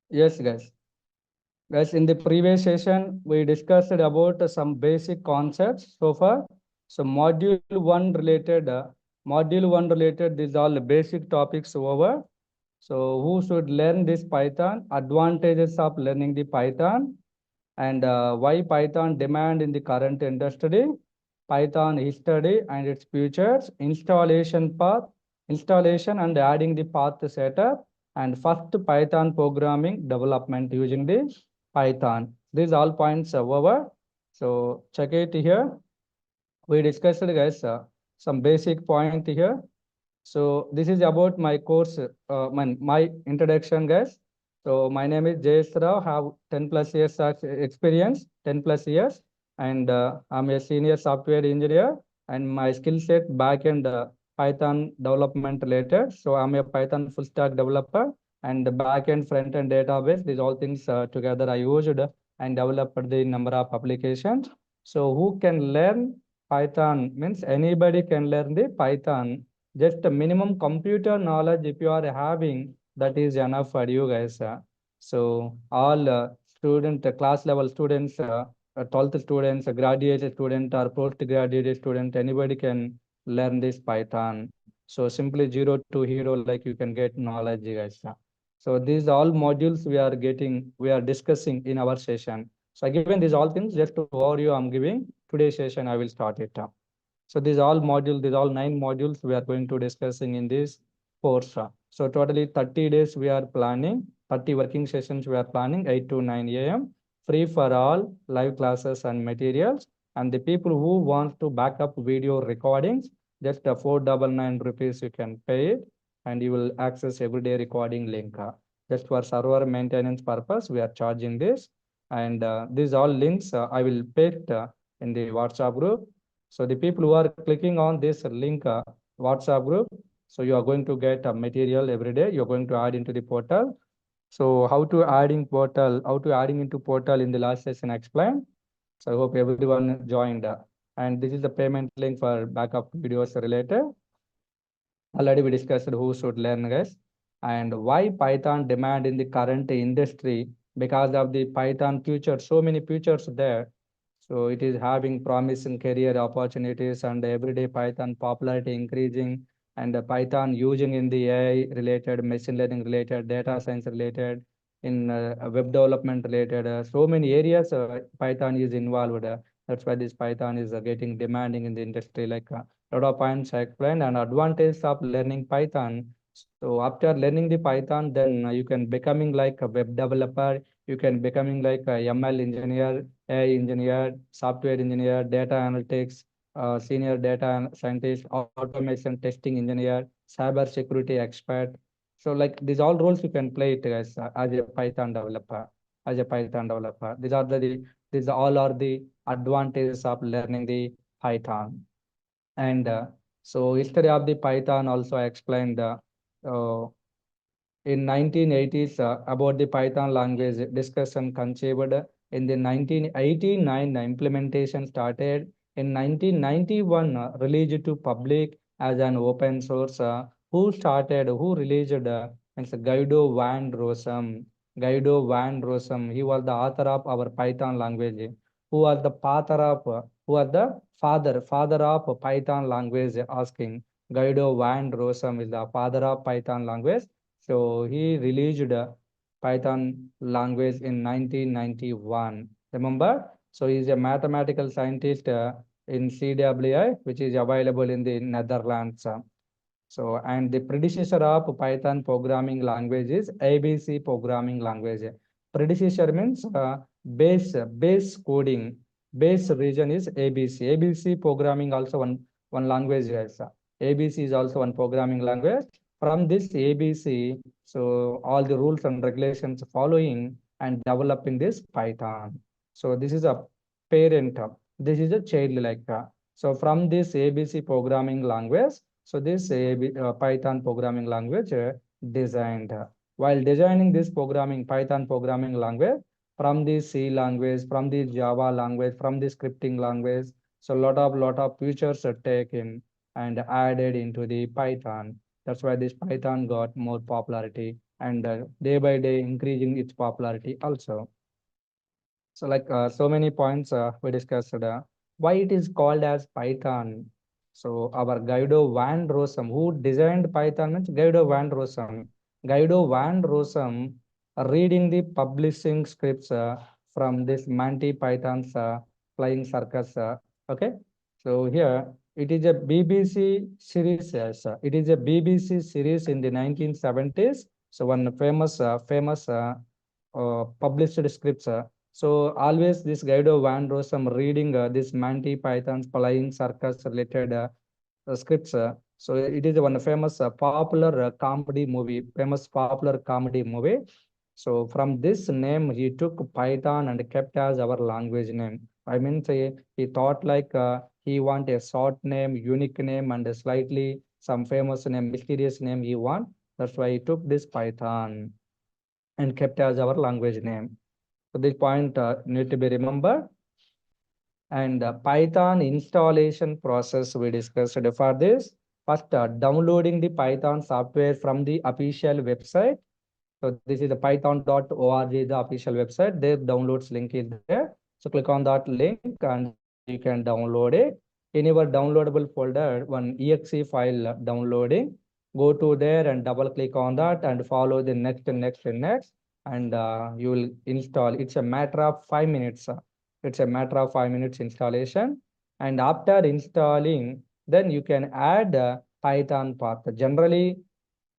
Yes, guys. Guys, in the previous session, we discussed about some basic concepts so far. So module one related, these all basic topics over. So who should learn this Python? Advantages of learning the Python and why Python demand in the current industry, Python history and its futures, installation and adding the path setup, and first Python programming development using the Python. These all points are over. So check it here. We discussed, guys, some basic point here. So this is about my course, my introduction, guys. So my name is Jayesh Rao, have 10 plus years of experience, 10 plus years, and I'm a senior software engineer, and my skill set backend Python development related. So I'm a Python full stack developer and the backend front end database. These all things together I used and developed the number of applications. So who can learn Python means anybody can learn the Python, just a minimum computer knowledge if you are having, that is enough for you guys. So all class level students, 12th students, graduate student or postgraduate student, anybody can learn this Python. So simply zero to hero, like you can get knowledge, guys. So these all modules we are discussing in our session. So given these all things, just to overview I'm giving today's session, I will start it. So these all 9 modules we are going to discussing in this course. So totally 30 days we are planning, 30 working sessions we are planning, 8 to 9 a.m. Free for all live classes and materials. And the people who want to back up video recordings, just 499 rupees you can pay it, and you will access everyday recording link. Just for server maintenance purpose, we are charging this. And these all links I will paste in the WhatsApp group. So the people who are clicking on this link, WhatsApp group, so you are going to get a material every day. You're going to add into the portal. So how to adding into portal in the last session I explained. So I hope everyone joined. And this is the payment link for backup videos related. Already we discussed who should learn, guys, and why Python demand in the current industry because of the Python future. So many futures there. So it is having promising career opportunities and everyday Python popularity increasing, and the Python using in the AI related, machine learning related, data science related, in web development related. So many areas Python is involved. That's why this Python is getting demanding in the industry. Like lot of points I explained and advantage of learning Python. So after learning the Python, then you can becoming like a web developer. You can becoming like a ML engineer, AI engineer, software engineer, data analytics, senior data scientist, automation testing engineer, cyber security expert. So like these all roles you can play it as a Python developer, as a Python developer. These all are the advantages of learning the Python. And so history of the Python also I explained uh, in 1980s about the Python language discussion conceived in the 1989. Implementation started in 1991, released to public as an open source. Who released means Guido van Rossum. Guido van Rossum, he was the author of our Python language. Who was the father of who was the father of Python language? Asking Guido van Rossum is the father of Python language. So he released Python language in 1991. Remember? So he's a mathematical scientist in CWI, which is available in the Netherlands. So, and the predecessor of Python programming language is ABC programming language. Predecessor means base coding. Base region is ABC. ABC programming also one language, guys. ABC is also one programming language. From this ABC, so all the rules and regulations following and developing this Python. So this is a parent. This is a child like. So from this ABC programming language, so this Python programming language designed. While designing this Python programming language, from the C language, from the Java language, from the scripting language, so lot of features are taken and added into the Python. That's why this Python got more popularity and day by day increasing its popularity also. So like so many points we discussed. Why it is called as Python? So our Guido van Rossum, who designed Python, means Guido van Rossum. Guido van Rossum reading the publishing scripts from this Monty Python's Flying Circus. Okay, so here it is a BBC series. Yes, it is a BBC series in the 1970s. So one famous published scripts. So always this Guido van Rossum reading this Monty Python's Flying Circus related scripts. So it is one famous popular comedy movie, famous popular comedy movie. So from this name, he took Python and kept as our language name. I mean, say he thought like he want a short name, unique name, and a slightly some famous name, mysterious name he want. That's why he took this Python and kept as our language name. So this point need to be remembered. And Python installation process we discussed for this. First, downloading the Python software from the official website. So this is the python.org, the official website. Their downloads link is there. So click on that link and you can download it. In your downloadable folder, one exe file downloading. Go to there and double click on that and follow the next and next and next. And you will install. It's a matter of 5 minutes. It's a matter of 5 minutes installation. And after installing, then you can add Python path. Generally,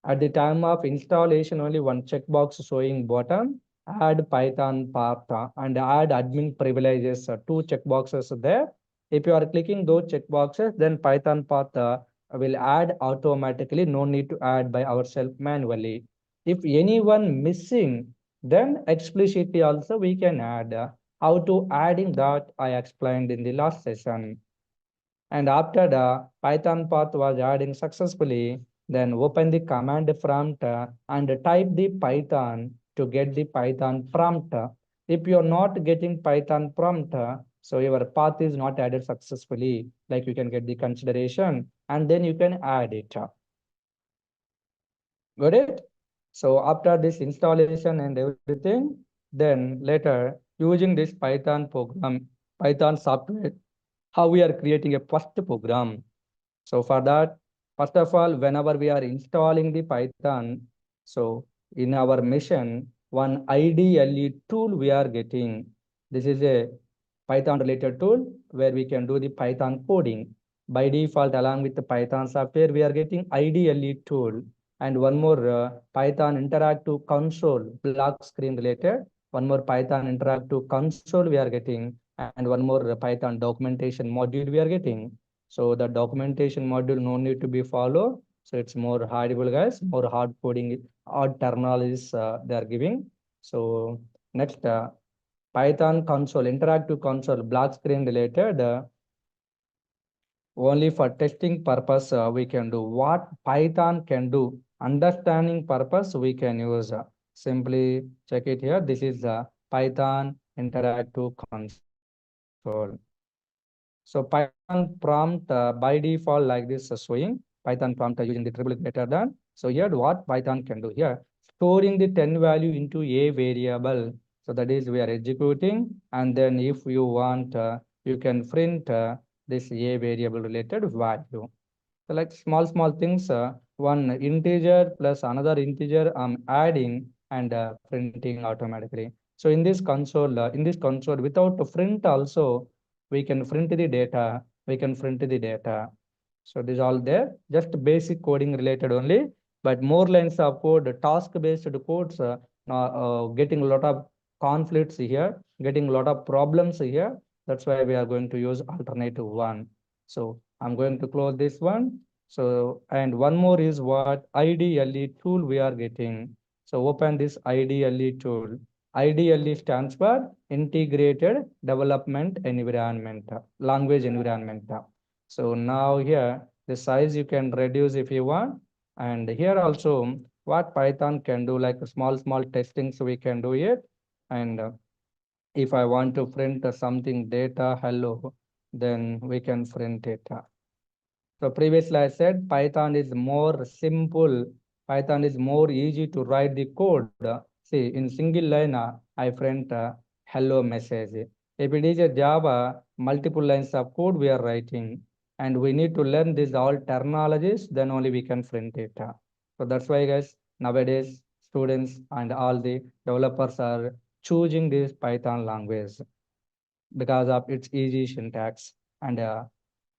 at the time of installation, only one checkbox showing button, add Python path and add admin privileges, two checkboxes there. If you are clicking those checkboxes, then Python path will add automatically, no need to add by ourselves manually. If anyone missing, then explicitly also we can add. How to adding that I explained in the last session. And after the Python path was adding successfully, then open the command prompt and type the Python to get the Python prompt. If you're not getting Python prompt, so your path is not added successfully, like you can get the consideration and then you can add it. Got it? So after this installation and everything, then later using this Python program, Python software, how we are creating a first program. So for that, first of all, whenever we are installing the Python, so in our mission, one IDLE tool we are getting. This is a Python related tool where we can do the Python coding. By default, along with the Python software, we are getting IDLE tool. And one more Python interactive console, block screen related. One more Python interactive console we are getting. And one more Python documentation module we are getting. So the documentation module no need to be followed. So it's more hardable, guys, more hard coding, hard terminologies they are giving. So next, Python console, interactive console, black screen related. Only for testing purpose we can do. What Python can do, understanding purpose we can use. Simply check it here. This is Python interactive console. So Python prompt by default like this showing Python prompt using the triple greater than. So here what Python can do here, storing the 10 value into a variable. So that is we are executing, and then if you want, you can print this a variable related value. So like small things, one integer plus another integer I'm adding and printing automatically. So in this console without a print also, we can print the data, we can print the data. So this all there, just basic coding related only, but more lines of code, task-based codes, getting a lot of conflicts here, getting a lot of problems here. That's why we are going to use alternative one. So I'm going to close this one. So, and one more is what IDLE tool we are getting. So open this IDLE tool. IDLE stands for Integrated Development Environment, Language Environment. So now here, the size you can reduce if you want. And here also, what Python can do, like small testings, we can do it. And if I want to print something data hello, then we can print it. So previously I said Python is more simple. Python is more easy to write the code. See, in single line, I print hello message. If it is a Java, multiple lines of code we are writing, and we need to learn these all terminologies, then only we can print it. So that's why, guys, nowadays students and all the developers are choosing this Python language because of its easy syntax and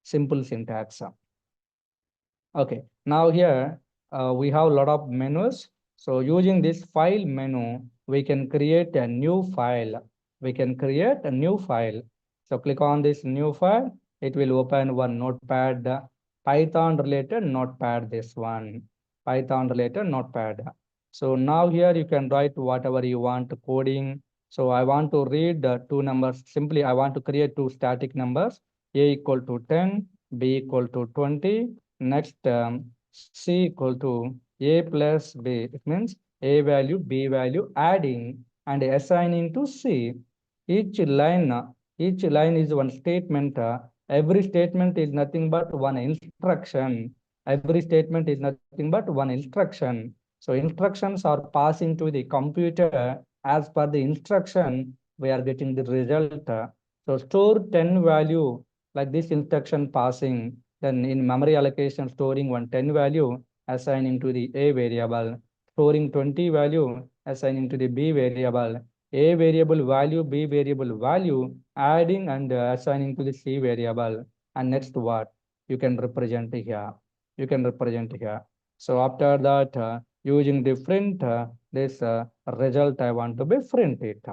simple syntax. Okay, now here we have a lot of menus. So using this file menu, we can create a new file. We can create a new file. So click on this new file. It will open one notepad, Python related notepad, this one, Python related notepad. So now here you can write whatever you want coding. So I want to read two numbers. Simply, I want to create two static numbers, A equal to 10, B equal to 20. Next, C equal to A plus B. It means A value, B value, adding and assigning to C. Each line, each line is one statement. Every statement is nothing but one instruction. Every statement is nothing but one instruction. So instructions are passing to the computer. As per the instruction, we are getting the result. So store 10 value like this instruction passing. Then in memory allocation, storing one 10 value, assigning to the A variable, storing 20 value, assigning to the B variable, A variable value, B variable value, adding and assigning to the C variable. And next what? You can represent here. You can represent here. So after that, using different this result, I want to be print it.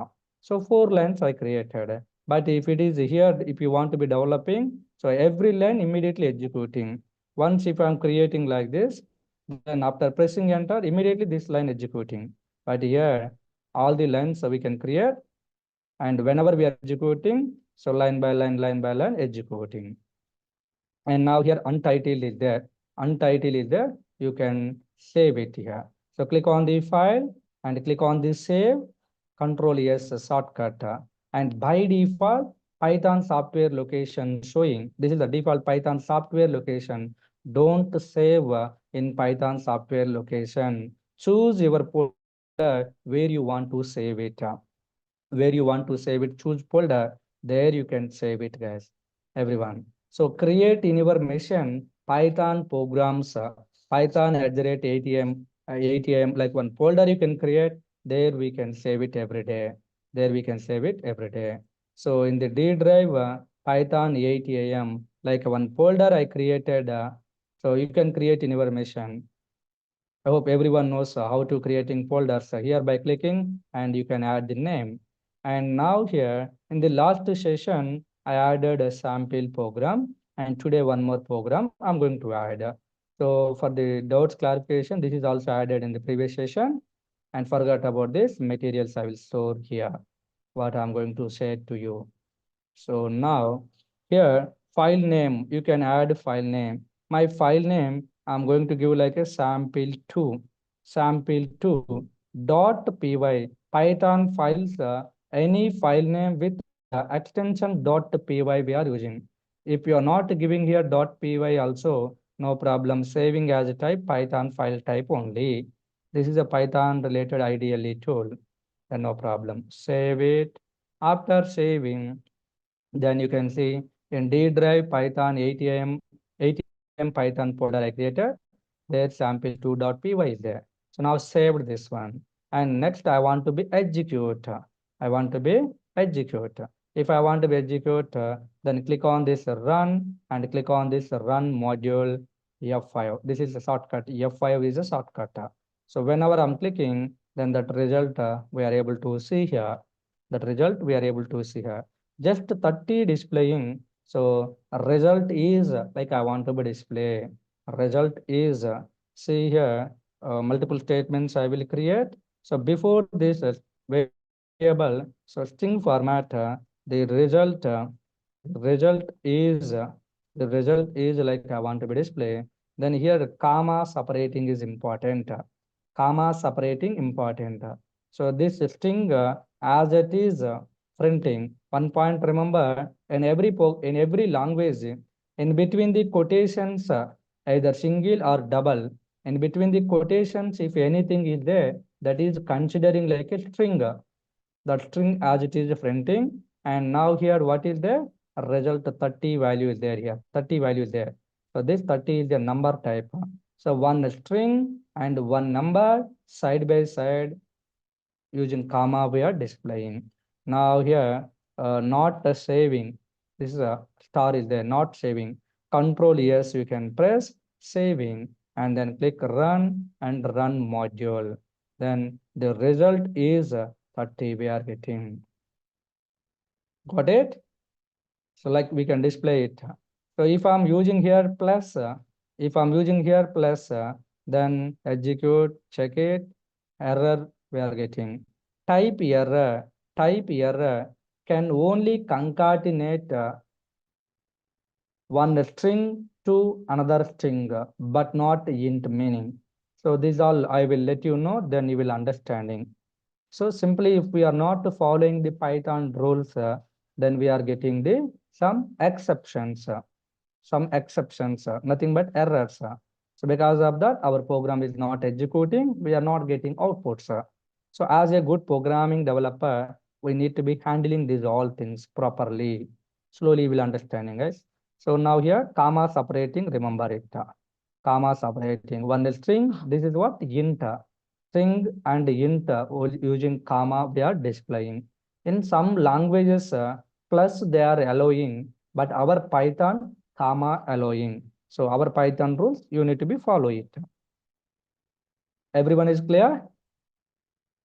So 4 lines I created. But if it is here, if you want to be developing, so every line immediately executing. Once if I'm creating like this, then after pressing enter, immediately this line executing. But here, all the lines we can create, and whenever we are executing, so line by line executing. And now here untitled is there. Untitled is there. You can save it here. So click on the file and click on the save. Control S shortcut. And by default, Python software location showing. This is the default Python software location. Don't save in Python software location. Choose your folder where you want to save it. Where you want to save it, choose folder. There you can save it, guys. Everyone. So create in your machine Python programs, Python @ATM, ATM, like one folder you can create. There we can save it every day. There we can save it every day. So in the D drive, Python 8am, like one folder I created. So you can create in your machine. I hope everyone knows how to creating folders here by clicking, and you can add the name. And now here in the last session, I added a sample program, and today one more program I'm going to add. So for the doubts clarification, this is also added in the previous session, and forgot about this materials I will store here, what I'm going to say to you. So now here file name, you can add file name. My file name, I'm going to give like a sample2 sample2.py Python files, any file name with extension .py we are using. If you are not giving here .py also, no problem, saving as a type Python file type only. This is a Python related IDLE tool, then no problem. Save it. After saving, then you can see in D drive Python 8am Python folder I created. There sample2.py is there. So now saved this one. And next I want to be execute. I want to be execute. If I want to be execute, then click on this run and click on this run module F5. This is a shortcut. F5 is a shortcut. So whenever I'm clicking, then that result we are able to see here. That result we are able to see here. Just 30 displaying. So result is like I want to be display. Result is see here multiple statements I will create. So before this variable, so string format, the result is like I want to be display. Then here the comma separating is important. Comma separating important. So this string as it is printing. One point remember, in every language, In between the quotations, either single or double, in between the quotations, if anything is there, that is considering like a string. That string as it is printing. And now here, what is the result? 30 value is there here. 30 value is there. So this 30 is the number type. So one string and one number side by side using comma we are displaying. Now here, not saving. This is a star is there, not saving. Control yes, you can press saving and then click run and run module. Then the result is 30 we are getting. Got it? So like we can display it. So if I'm using here plus, then execute, check it, error we are getting. Type error can only concatenate one string to another string, but not int meaning. So this all I will let you know, then you will understanding. So simply if we are not following the Python rules, then we are getting the some exceptions, nothing but errors. So because of that, our program is not executing, we are not getting outputs. So as a good programming developer, we need to be handling these all things properly. Slowly you will understanding, guys. So now here, comma separating, remember it. Comma separating, one string, this is what? Int. String and int using comma we are displaying. In some languages, plus they are allowing, but our Python comma allowing. So our Python rules, you need to be follow it. Everyone is clear?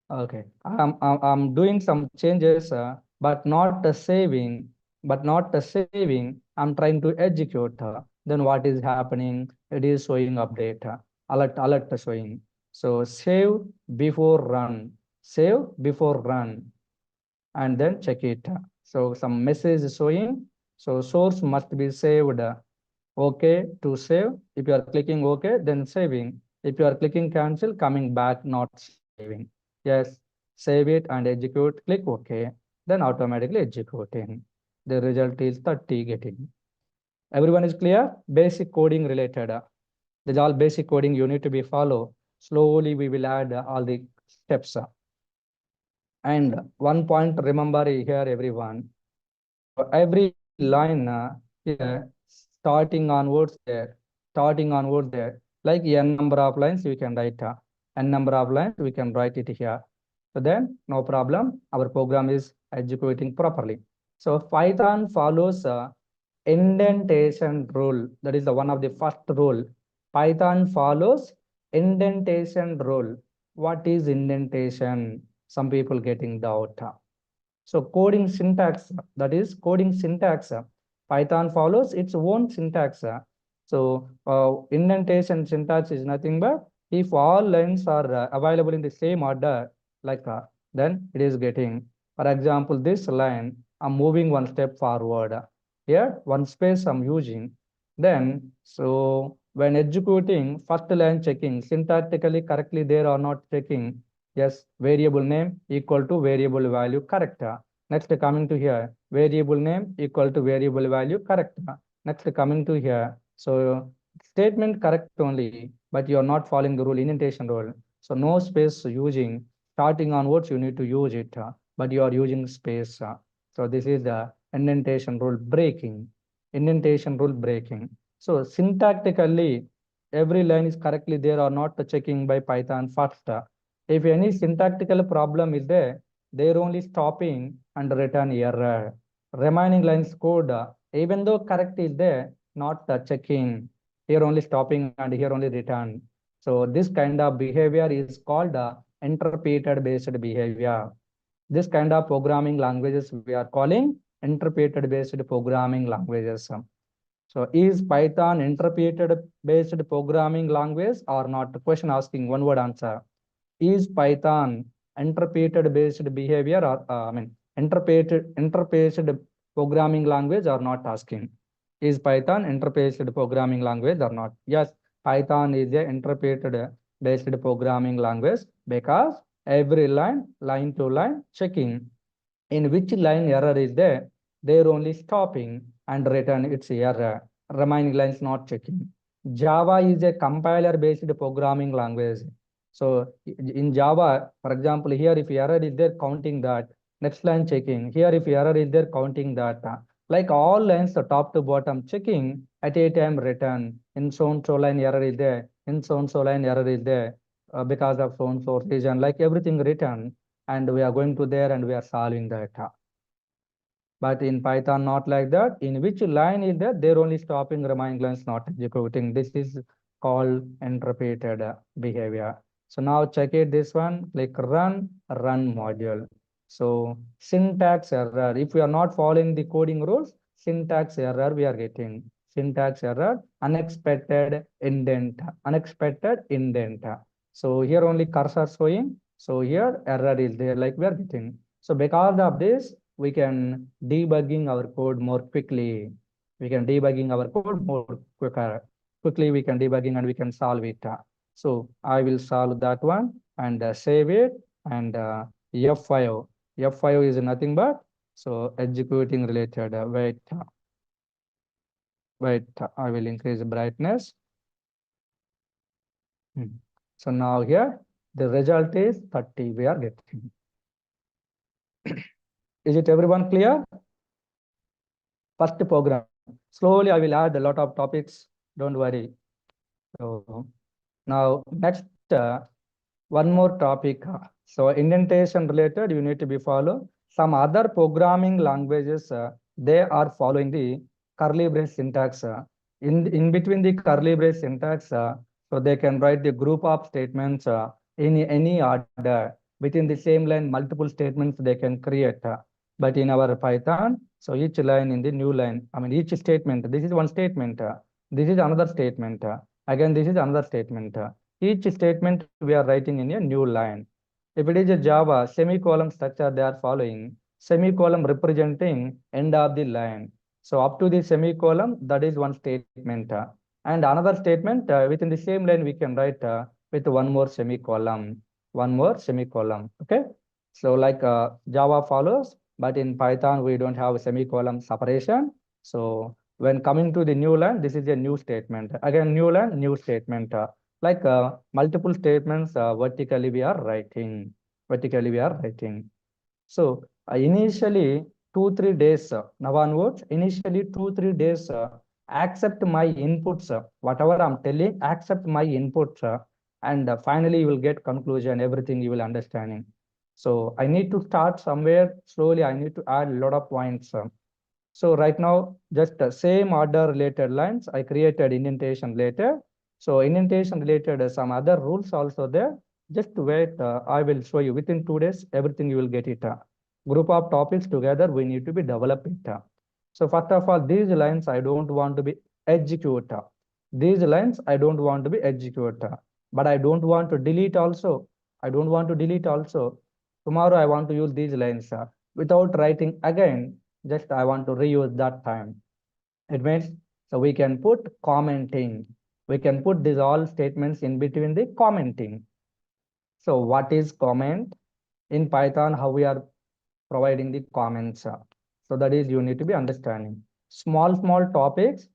Okay, I'm doing some changes, but not saving, I'm trying to execute. Then what is happening? It is showing update, alert showing. So save before run, and then check it. So some message is showing. So source must be saved. Okay to save. If you are clicking OK, then saving. If you are clicking cancel, coming back, not saving. Yes, save it and execute, click OK, then automatically executing. The result is 30 getting. Everyone is clear? Basic coding related. There's all basic coding you need to be follow. Slowly we will add all the steps. And one point remember here, everyone. Every line here, starting onwards there, like n number of lines we can write, n number of lines we can write it here. So then no problem, our program is executing properly. So Python follows indentation rule. That is the one of the first rule. Python follows indentation rule. What is indentation? Some people getting doubt. So coding syntax, that is coding syntax. Python follows its own syntax. So indentation syntax is nothing but if all lines are available in the same order, like then it is getting. For example, this line, I'm moving one step forward. Here, one space I'm using. Then, so when executing, first line checking, syntactically correctly there or not checking. Yes, variable name equal to variable value, correct. Next coming to here, variable name equal to variable value, correct. Next coming to here, so statement correct only, but you are not following the rule, indentation rule. So no space using, starting onwards you need to use it, but you are using space. So this is the indentation rule breaking. So syntactically, every line is correctly there or not checking by Python first. If any syntactical problem is there, they're only stopping and return error. Remaining lines code, even though correct is there, not checking. Here only stopping and here only return. So this kind of behavior is called interpreted based behavior. This kind of programming languages we are calling interpreted based programming languages. So is Python interpreted based programming language or not? The question asking, one word answer. Is Python interpreted based behavior or interpreted programming language or not asking? Is Python interpreted programming language or not? Yes, Python is a interpreted based programming language because every line to line checking in which line error is there, they're only stopping and return its error. remaining lines not checking. Java is a compiler-based programming language. So in Java, for example, here if error is there, counting that. Next line checking. Here if error is there, counting that. Like all lines, the top to bottom checking at a time return. In so-and-so line error is there. In so-and-so line error is there because of so-and-so reason. Like everything written, and we are going to there and we are solving that. But in Python, not like that. In which line is there, they're only stopping, remaining lines not executing. This is called interpreted behavior. So now check it, this one, click run module. So syntax error. If we are not following the coding rules, syntax error we are getting. Syntax error, unexpected indent, unexpected indent. So here only cursor showing. So here error is there, like we are getting. So because of this, we can debugging our code more quickly. We can debugging our code more quickly we can debugging and we can solve it. So I will solve that one and save it, and F5. F5 is nothing but so executing related. Wait, I will increase the brightness. So now here the result is 30 we are getting. Is it everyone clear? First program. Slowly I will add a lot of topics, don't worry. So now next one more topic. So indentation related you need to be follow. Some other programming languages, they are following the curly brace syntax. In between the curly brace syntax, so they can write the group of statements in any order. Within the same line, multiple statements they can create. But in our Python, so each line in the new line, I mean each statement, this is one statement, this is another statement, again this is another statement. Each statement we are writing in a new line. If it is a Java, semicolon structure they are following, semicolon representing end of the line. So up to the semicolon, that is one statement. And another statement within the same line we can write with one more semicolon, okay? So like Java follows, but in Python, we don't have a semicolon separation. So when coming to the new line, this is a new statement. Again, new line, new statement. Like multiple statements vertically we are writing. So initially 2-3 days, now onwards, initially 2-3 days, accept my inputs, whatever I'm telling, accept my inputs, and finally you will get conclusion, everything you will understanding. So I need to start somewhere slowly. I need to add a lot of points. So right now, just the same order related lines, I created indentation later. So indentation related some other rules also there. Just wait, I will show you within 2 days, everything you will get it. Group of topics together, we need to be develop it. So first of all, these lines, I don't want to be execute. These lines, I don't want to be execute, but I don't want to delete also. Tomorrow, I want to use these lines without writing again. Just I want to reuse that time. It means so we can put commenting. We can put these all statements in between the commenting. So what is comment? In Python, how we are providing the comments. So that is you need to be understanding. Small topics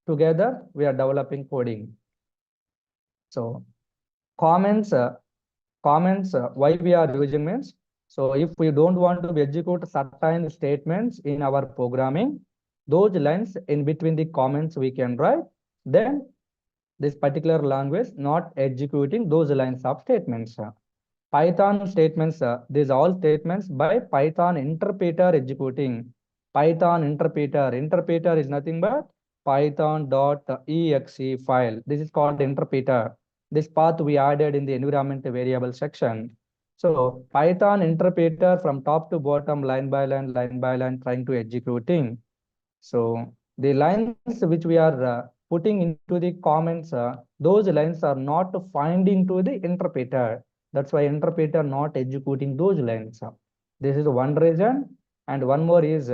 together, we are developing coding. So comments, why we are using means, so if we don't want to execute certain statements in our programming, those lines in between the comments we can write, then this particular language not executing those lines of statements. Python statements, these all statements by Python interpreter executing. Python interpreter is nothing but python.exe file. This is called interpreter. This path we added in the environment variable section. So Python interpreter from top to bottom, line by line, trying to executing. So the lines which we are putting into the comments, those lines are not finding to the interpreter. That's why interpreter not executing those lines. This is one reason. And one more is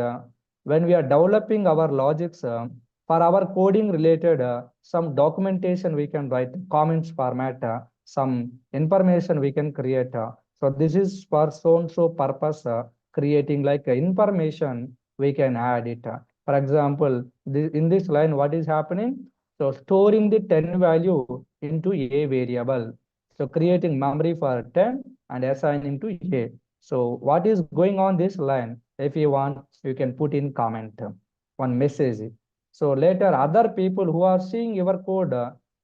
when we are developing our logics for our coding related, some documentation we can write comments format, some information we can create. So this is for so and so purpose, creating like information we can add it. For example, in this line, what is happening? So storing the 10 value into a variable. So creating memory for 10 and assigning to a. So what is going on this line? If you want, you can put in comment one message. So later other people who are seeing your code,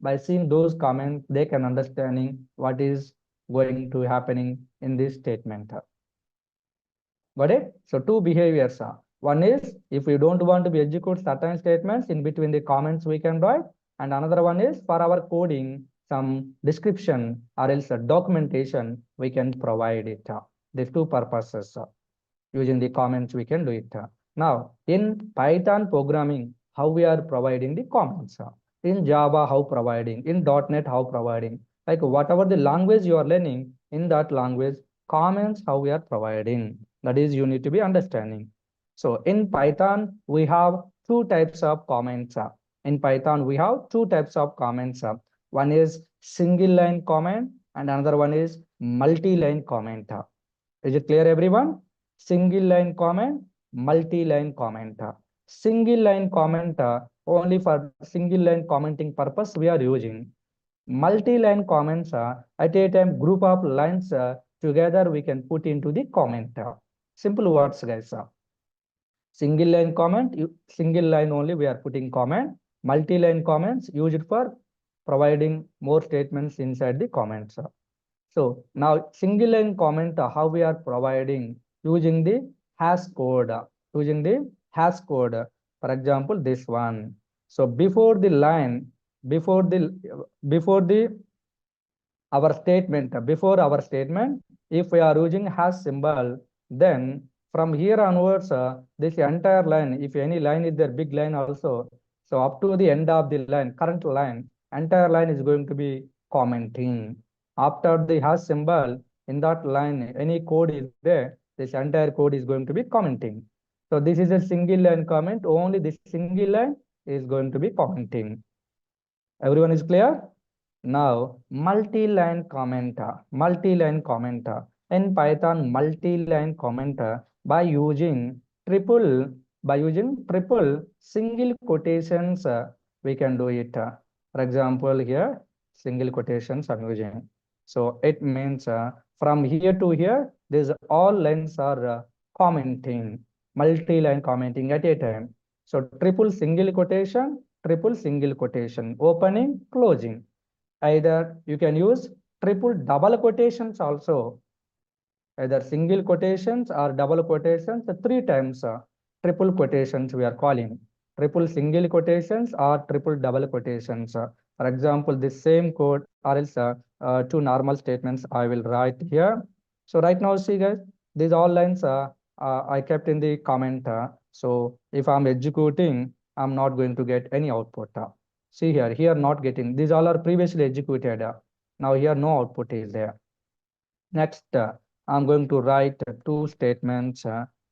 by seeing those comments, they can understanding what is going to happening in this statement. Got it? So two behaviors are. One is if we don't want to be execute certain statements, in between the comments we can write, and another one is for our coding some description or else a documentation we can provide it. These two purposes. Using the comments we can do it. Now in Python programming, how we are providing the comments. In Java, how providing. In .NET, how providing. Like whatever the language you are learning, in that language, comments how we are providing. That is you need to be understanding. So in Python, we have two types of comments. In Python, we have two types of comments. One is single line comment and another one is multi-line comment. Is it clear, everyone? Single line comment, multi-line comment. Single line comment only for single line commenting purpose we are using. Multi-line comments at a time group of lines together we can put into the comment. Simple words, guys. Single line comment, single line only we are putting comment. Multi-line comments used for providing more statements inside the comments. So now single line comment, how we are providing using the hash code, using the hash code. For example, this one. So before the line, before the our statement, before our statement, if we are using hash symbol, then from here onwards, this entire line, if any line is there, big line also, so up to the end of the line, current line, entire line is going to be commenting. After the hash symbol, in that line, any code is there, this entire code is going to be commenting. So this is a single line comment, only this single line is going to be commenting. Everyone is clear? Now, multi-line commenter, multi-line commenter. In Python, multi-line commenter by using triple, single quotations, we can do it. For example, here, single quotations I'm using. So it means from here to here, these all lines are commenting, multi-line commenting at a time. So triple single quotation, opening, closing. Either you can use triple double quotations also, either single quotations or double quotations, three times triple quotations we are calling. Triple single quotations or triple double quotations. For example, the same code or else two normal statements I will write here. So right now, see guys, these all lines I kept in the comment. So if I'm executing, I'm not going to get any output. See here not getting. These all are previously executed. Now here no output is there. Next, I'm going to write two statements.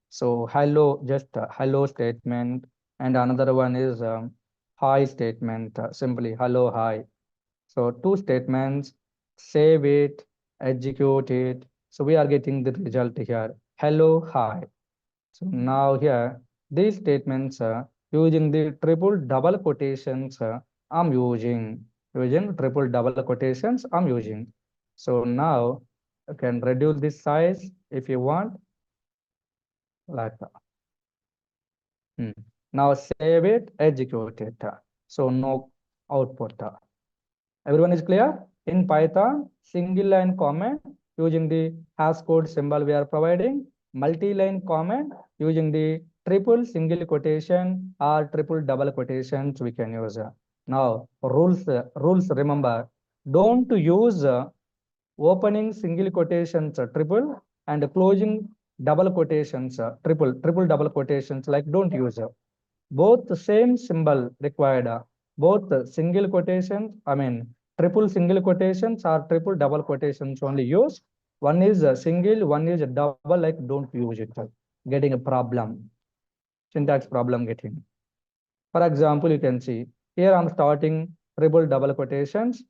So hello, just hello statement, and another one is hi statement, simply hello, hi. So two statements, save it, execute it. So we are getting the result here, hello, hi. So now here, these statements using the triple double quotations, I'm using triple double quotations, I'm using. So now you can reduce this size if you want, like that. Now save it, execute it. So no output. Everyone is clear? In Python, single line comment using the hash code symbol we are providing, multi-line comment using the triple single quotation or triple double quotations we can use. Now rules remember, don't use opening single quotations triple and closing double quotations triple double quotations, like don't use both the same symbol required, both single quotations, triple single quotations or triple double quotations only use. One is a single, one is a double, like don't use it, getting a problem, syntax problem getting. For example, you can see here I'm starting triple double quotations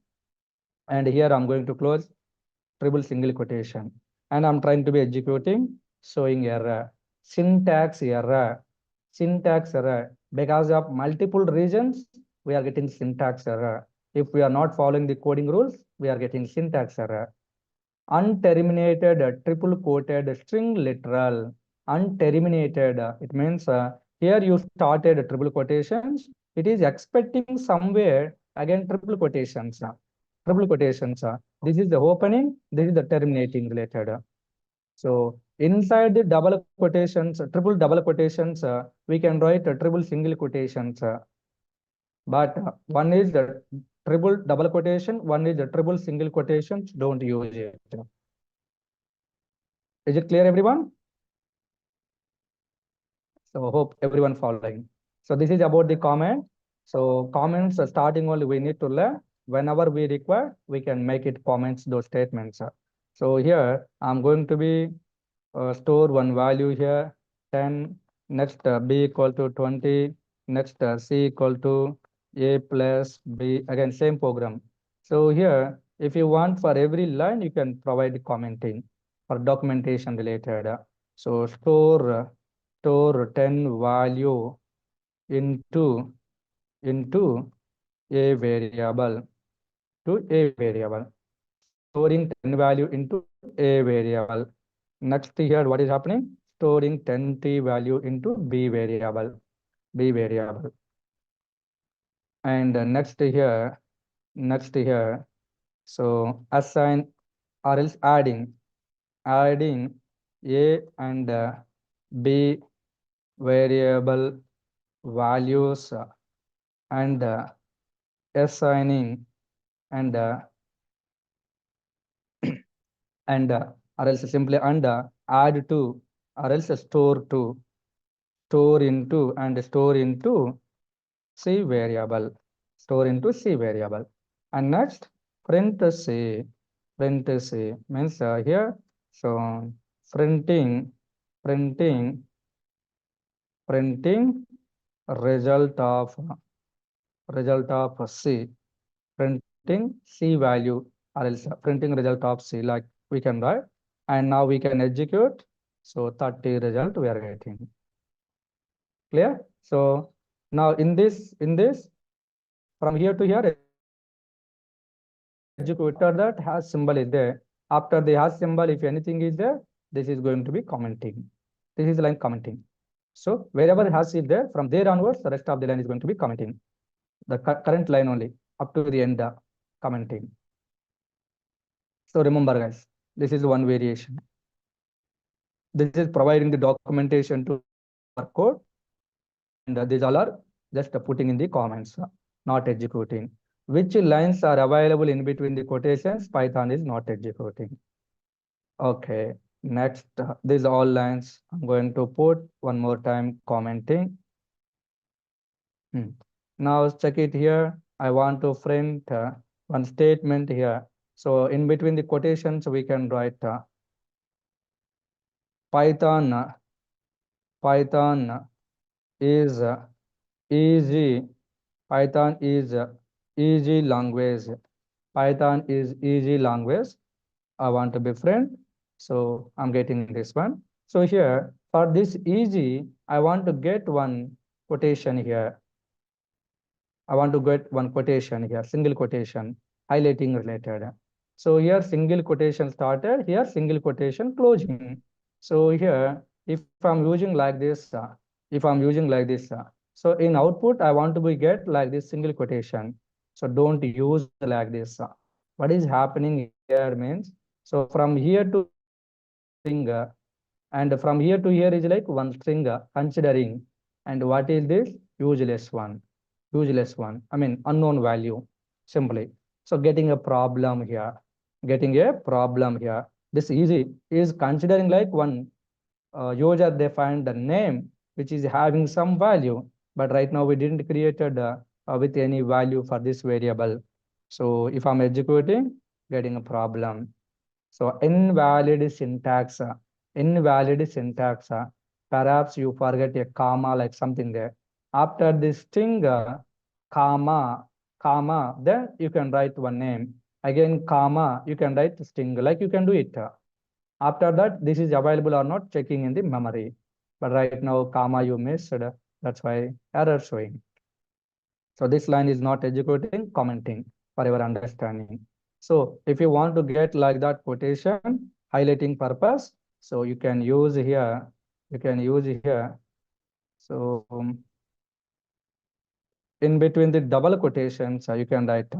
and here I'm going to close triple single quotation and I'm trying to be executing, showing error, syntax error. syntax error. Because of multiple reasons, we are getting syntax error. If we are not following the coding rules, we are getting syntax error. Unterminated triple quoted string literal. Unterminated, it means here you started triple quotations. It is expecting somewhere again triple quotations. Triple quotations. This is the opening, this is the terminating related. So inside the double quotations, triple double quotations, we can write a triple single quotations. But one is the triple double quotation, one is the triple single quotations. Don't use it. Is it clear, everyone? So hope everyone following. So this is about the comment. So comments starting only we need to learn. Whenever we require, we can make it comments those statements. So here I'm going to be store one value here 10. Next b equal to 20. Next c equal to a plus b. Again same program. So here if you want for every line you can provide commenting for documentation related. So store 10 value into a variable storing 10 value into a variable. Next here what is happening, storing 10t value into b variable. And next here so assign or else adding a and b variable values and assigning and or else simply add to or else store into store into c variable, and next print c means here so printing result of c, printing c value or else printing result of c, like we can write, and now we can execute. So 30 result we are getting. Clear? So now in this from here to here executor that has symbol is there. After the hash symbol, if anything is there, this is going to be commenting. This is line commenting. So wherever hash is there, from there onwards, the rest of the line is going to be commenting. The current line only up to the end commenting. So remember guys, this is one variation. This is providing the documentation to our code, and these all are just putting in the comments, not executing. Which lines are available in between the quotations? Python is not executing. Okay, next, these all lines I'm going to put one more time commenting. Now check it here. I want to print one statement here. So in between the quotations, we can write Python is easy. Python is easy language. Python is easy language. I want to be friend. So I'm getting this one. So here for this easy, I want to get one quotation here. I want to get one quotation here, single quotation, highlighting related. So here single quotation started, here single quotation closing. So here, if I'm using like this, so in output, I want to be get like this single quotation. So don't use like this. What is happening here means, so from here to string, and from here to here is like one string considering. And what is this? Useless one. I mean, unknown value simply. So getting a problem here. This easy is considering like one user, they find the name which is having some value, but right now we didn't created with any value for this variable. So if I'm executing, getting a problem. So invalid syntax. Perhaps you forget a comma, like something there. After this string, comma, then you can write one name. Again, comma, you can write string, like you can do it. After that, this is available or not, checking in the memory. But right now, comma you missed. That's why error showing. So this line is not executing, commenting for your understanding. So if you want to get like that quotation, highlighting purpose, so you can use here, So in between the double quotations, you can write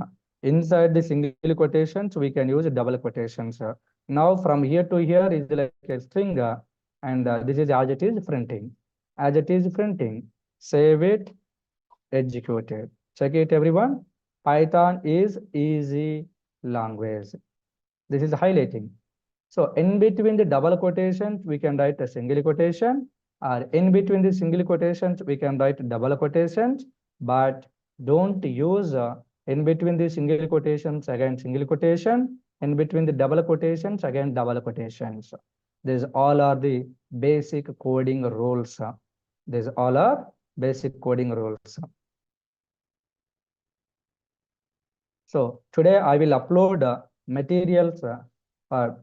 inside the single quotations, we can use double quotations. Now from here to here is like a string, and this is as it is printing. As it is printing, save it, execute it. Check it, everyone. Python is easy language. This is highlighting. So in between the double quotations, we can write a single quotation, or in between the single quotations, we can write double quotations, but don't use in between the single quotations, again single quotation, in between the double quotations, again double quotations. These all are the basic coding rules. These all are basic coding rules. So today I will upload materials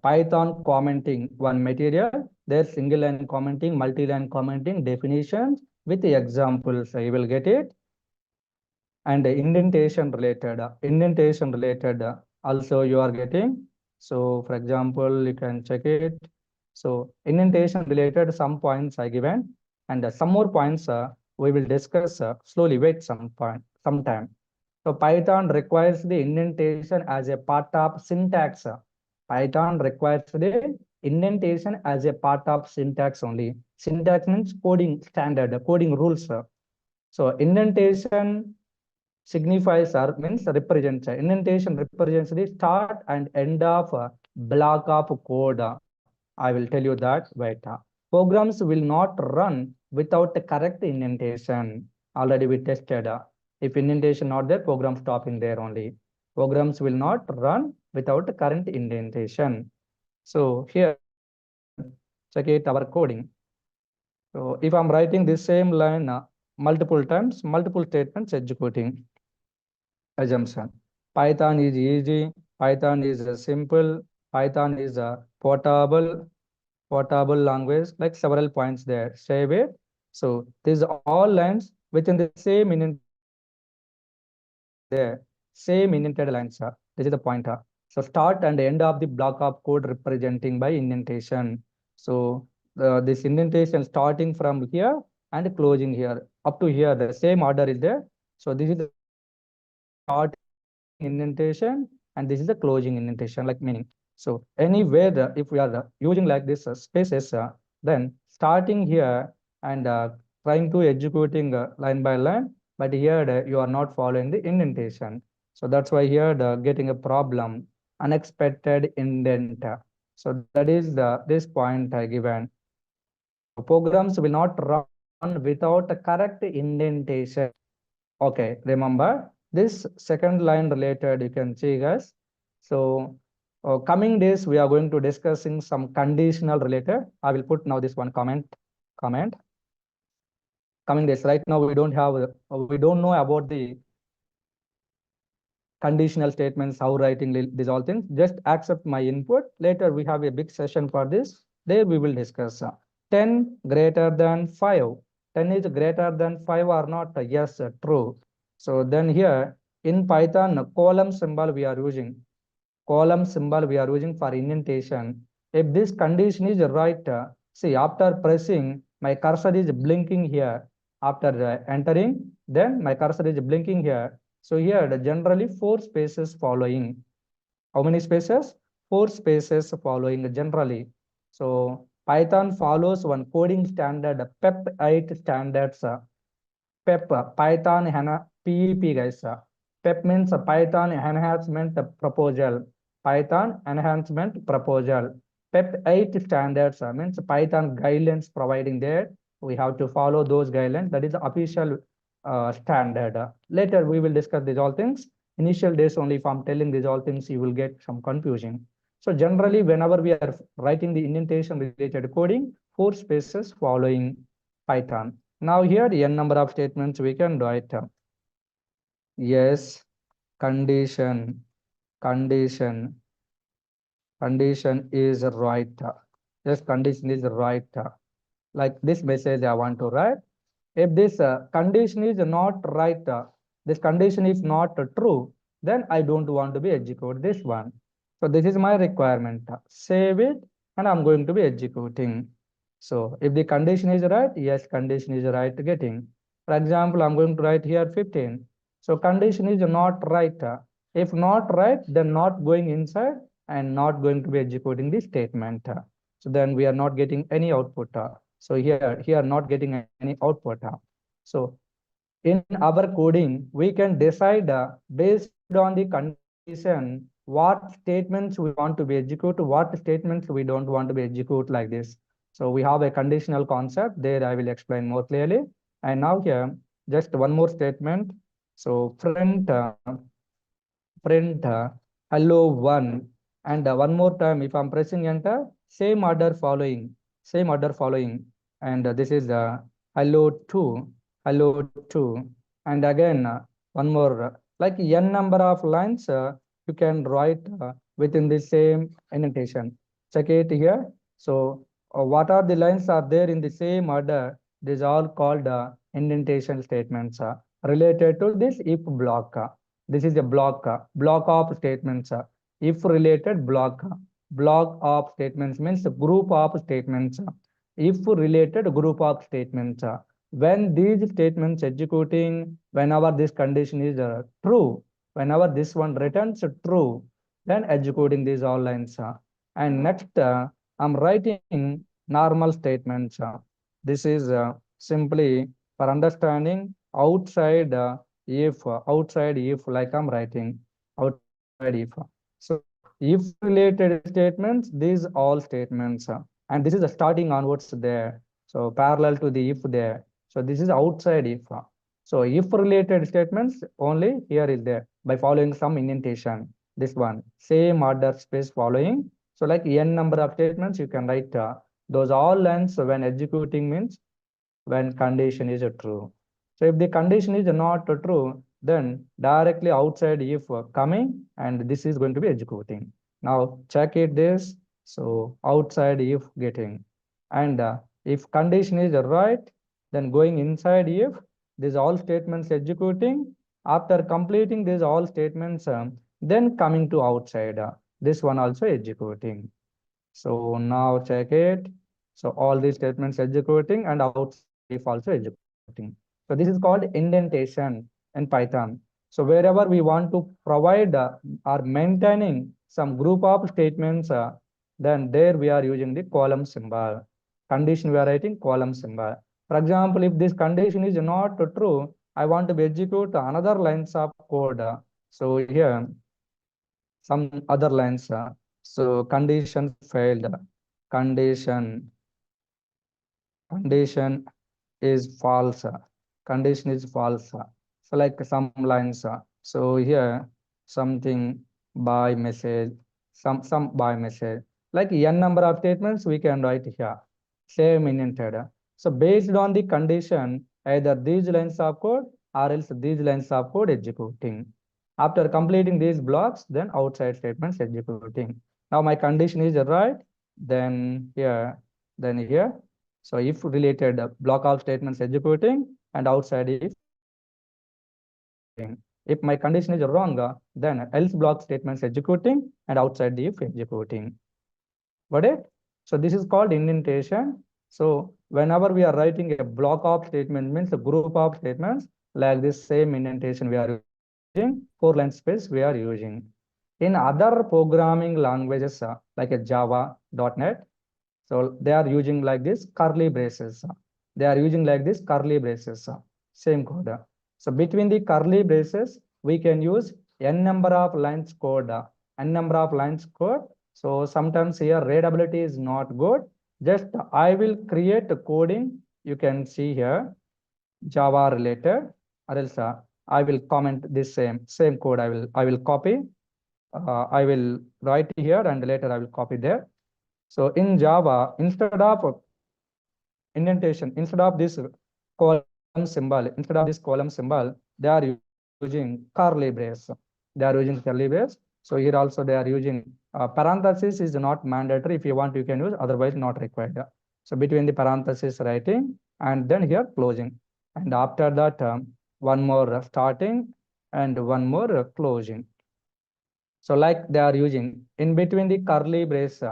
Python commenting one material, there's single line commenting, multi-line commenting, definitions with the examples. You will get it. And indentation related, also you are getting. So for example, you can check it. So indentation related, some points I given, and some more points we will discuss slowly. Wait some time. So Python requires the indentation as a part of syntax. Python requires the indentation as a part of syntax only. Syntax means coding standard, coding rules. So indentation signifies or means represents. Indentation represents the start and end of a block of code. I will tell you that wait. Programs will not run without the correct indentation. Already we tested. If indentation not there, program stopping there only. Programs will not run without the current indentation. So here, check it our coding. So if I'm writing this same line multiple times, multiple statements executing. Assumption. Python is easy. Python is simple. Python is a portable language, like several points there. Save it. So these all lines within the same indented there, same indented lines. This is the pointer. So start and end of the block of code representing by indentation. So this indentation starting from here and closing here up to here, the same order is there. So this is the start indentation and this is the closing indentation, like meaning. So anywhere if we are using like this spaces, then starting here and trying to executing line by line, but here you are not following the indentation. So that's why here getting a problem, unexpected indent. So that is this point I given. Programs will not run without a correct indentation. Okay, remember this second line related, you can see guys. So coming days, we are going to discussing some conditional related. I will put now this one comment. Coming days, right now we don't know about the conditional statements, how writing these all things. Just accept my input. Later we have a big session for this. There we will discuss 10 greater than 5. 10 is greater than 5 or not? Yes, true. So then here in Python, column symbol we are using. Column symbol we are using for indentation. If this condition is right, see after pressing, my cursor is blinking here. After entering, then my cursor is blinking here. So here generally 4 spaces following. How many spaces? 4 spaces following generally. So Python follows one coding standard, PEP 8 standards. PEP, Python PEP guys. PEP means Python Enhancement Proposal. Python Enhancement Proposal. PEP 8 standards means Python guidelines providing there. We have to follow those guidelines. That is the official standard. Later we will discuss these all things. Initial days only, if I'm telling these all things, you will get some confusion. So generally, whenever we are writing the indentation related coding, 4 spaces following Python. Now here n number of statements we can write. Yes, condition is right. Yes, condition is right. Like this message I want to write. If this condition is not right, this condition is not true, then I don't want to be execute this one. So this is my requirement. Save it, and I'm going to be executing. So if the condition is right, yes, condition is right getting. For example, I'm going to write here 15. So condition is not right. If not right, then not going inside and not going to be executing the statement. So then we are not getting any output. So here not getting any output. So in our coding, we can decide based on the condition what statements we want to be execute, what statements we don't want to be execute like this. So we have a conditional concept there. I will explain more clearly. And now here, just one more statement. So print hello one, and one more time if I'm pressing enter, same order following, and this is hello two, and again one more like n number of lines you can write within the same indentation. Check it here. So what are the lines are there in the same order? These all called indentation statements related to this if block. This is a block of statements. If related block of statements means group of statements. If related group of statements. When these statements executing, whenever this condition is true, whenever this one returns true, then executing these all lines. And next, I'm writing normal statements. This is simply for understanding outside outside if, like I'm writing outside if. So if related statements, these all statements, and this is the starting onwards there. So parallel to the if there. So this is outside if. So if related statements only here is there by following some indentation. This one same order space following. So like n number of statements you can write those all lines when executing means when condition is true. So if the condition is not true, then directly outside if coming, and this is going to be executing. Now check it this. So outside if getting, and if condition is right, then going inside if these all statements executing. After completing these all statements, then coming to outside. This one also executing. So now check it. So all these statements executing and outside if also executing. So this is called indentation in Python. So wherever we want to provide or maintaining some group of statements, then there we are using the column symbol. Condition we are writing column symbol. For example, if this condition is not true, I want to execute another lines of code. So here some other lines. So condition failed. Condition is false. Condition is false. So like some lines. So here something by message, some by message. Like n number of statements we can write here. Same indented. So based on the condition, either these lines of code or else these lines of code executing. After completing these blocks, then outside statements executing. Now my condition is right, then here. So if related block of statements executing and outside if. If my condition is wrong, then else block statements executing and outside if executing. Got it? So this is called indentation. So whenever we are writing a block of statement means a group of statements like this same indentation we are using, 4-line space we are using. In other programming languages like a Java, .NET, so they are using like this curly braces. They are using like this curly braces, same code. So between the curly braces, we can use n number of lines code, n number of lines code. So sometimes here readability is not good. Just I will create a coding. You can see here Java related, or else I will comment this same code. I will copy. I will write here and later I will copy there. So in Java, instead of indentation, instead of this column symbol, they are using curly brace. They are using curly brace. So here also they are using parenthesis is not mandatory. If you want, you can use, otherwise not required. So between the parenthesis writing and then here closing. and after that, one more starting and one more closing. So like they are using in between the curly brace,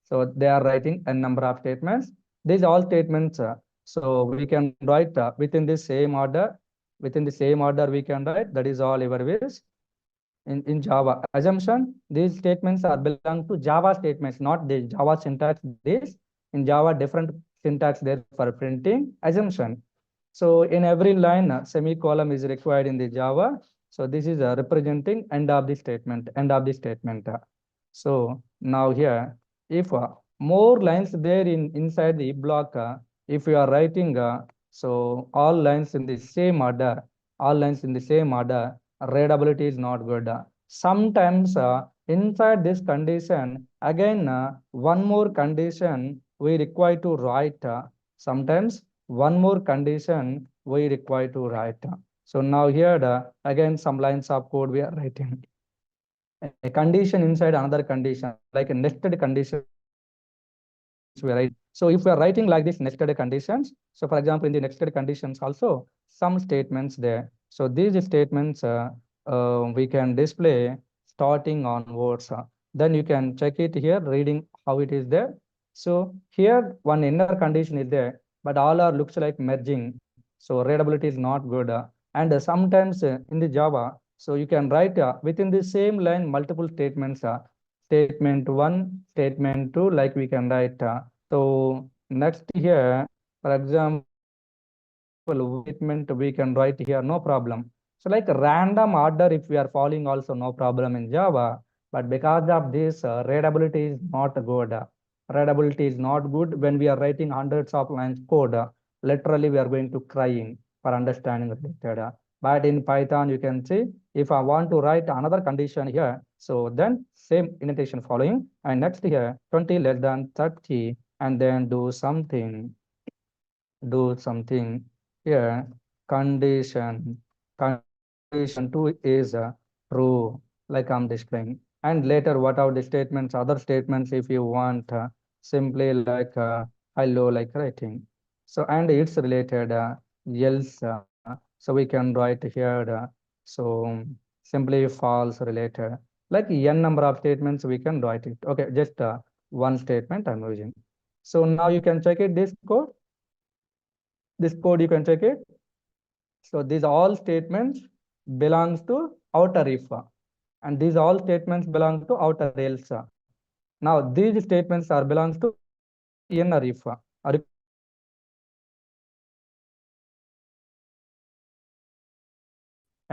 so they are writing a number of statements. These all statements, so we can write within the same order. Within the same order, we can write. That is all your wish. In Java assumption, these statements are belong to Java statements, not the Java syntax. This in Java different syntax there for printing assumption. So in every line, semicolon is required in the Java. So this is representing end of the statement, end of the statement. So now here, if more lines there in inside the block, if you are writing, so all lines in the same order, all lines in the same order, readability is not good. Sometimes inside this condition, again, one more condition we require to write. Sometimes one more condition we require to write. So now here, again, some lines of code we are writing. A condition inside another condition, like a nested condition we write. So if we are writing like this nested conditions, so for example, in the nested conditions also, some statements there. So these statements we can display starting onwards. Then you can check it here, reading how it is there. So here one inner condition is there, but all are looks like merging. So readability is not good. And sometimes in the Java, so you can write within the same line multiple statements. Statement 1, statement 2, like we can write. So next here, for example, statement we can write here, no problem. So like random order, if we are following also no problem in Java, but because of this, readability is not good. Readability is not good when we are writing hundreds of lines code. Literally, we are going to crying for understanding related. But in Python, you can see if I want to write another condition here, so then same indentation following, and next here 20 less than 30, and then do something here. Condition 2 is true, like I'm displaying. And later, what are the statements, other statements, if you want, simply like hello, like writing. So, and it's related else. So we can write here, so simply false related. Like n number of statements, we can write it. Okay, just one statement I'm using. So now you can check it, this code. This code you can check it. So these all statements belongs to outer if, and these all statements belong to outer else. Now these statements are belongs to inner if.